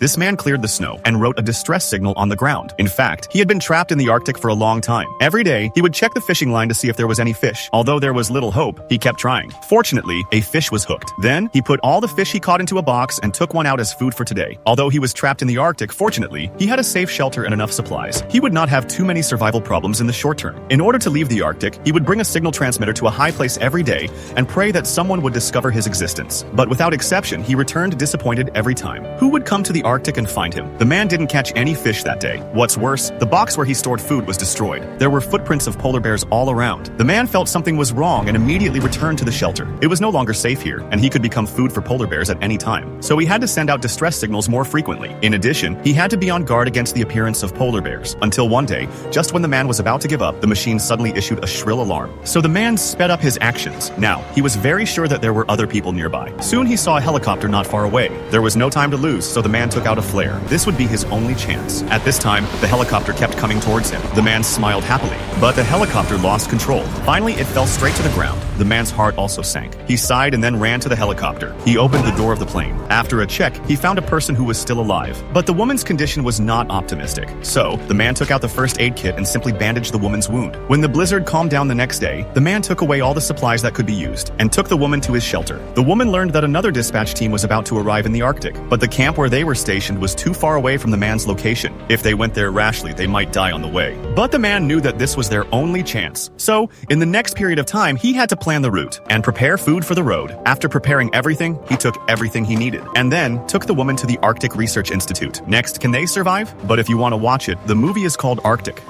This man cleared the snow and wrote a distress signal on the ground. In fact, he had been trapped in the Arctic for a long time. Every day, he would check the fishing line to see if there was any fish. Although there was little hope, he kept trying. Fortunately, a fish was hooked. Then, he put all the fish he caught into a box and took one out as food for today. Although he was trapped in the Arctic, fortunately, he had a safe shelter and enough supplies. He would not have too many survival problems in the short term. In order to leave the Arctic, he would bring a signal transmitter to a high place every day and pray that someone would discover his existence. But without exception, he returned disappointed every time. Who would come to the Arctic and find him? The man didn't catch any fish that day. What's worse, the box where he stored food was destroyed. There were footprints of polar bears all around. The man felt something was wrong and immediately returned to the shelter. It was no longer safe here, and he could become food for polar bears at any time. So he had to send out distress signals more frequently. In addition, he had to be on guard against the appearance of polar bears. Until one day, just when the man was about to give up, the machine suddenly issued a shrill alarm. So the man sped up his actions. Now, he was very sure that there were other people nearby. Soon he saw a helicopter not far away. There was no time to lose, so the man took out a flare. This would be his only chance. At this time, the helicopter kept coming towards him. The man smiled happily, but the helicopter lost control. Finally, it fell straight to the ground. The man's heart also sank. He sighed and then ran to the helicopter. He opened the door of the plane. After a check, he found a person who was still alive. But the woman's condition was not optimistic. So, the man took out the first aid kit and simply bandaged the woman's wound. When the blizzard calmed down the next day, the man took away all the supplies that could be used and took the woman to his shelter. The woman learned that another dispatch team was about to arrive in the Arctic, but the camp where they were stationed was too far away from the man's location. If they went there rashly, they might die on the way. But the man knew that this was their only chance. So, in the next period of time, he had to plan the route and prepare food for the road. After preparing everything, he took everything he needed and then took the woman to the Arctic Research Institute. Next, can they survive? But if you want to watch it, the movie is called Arctic.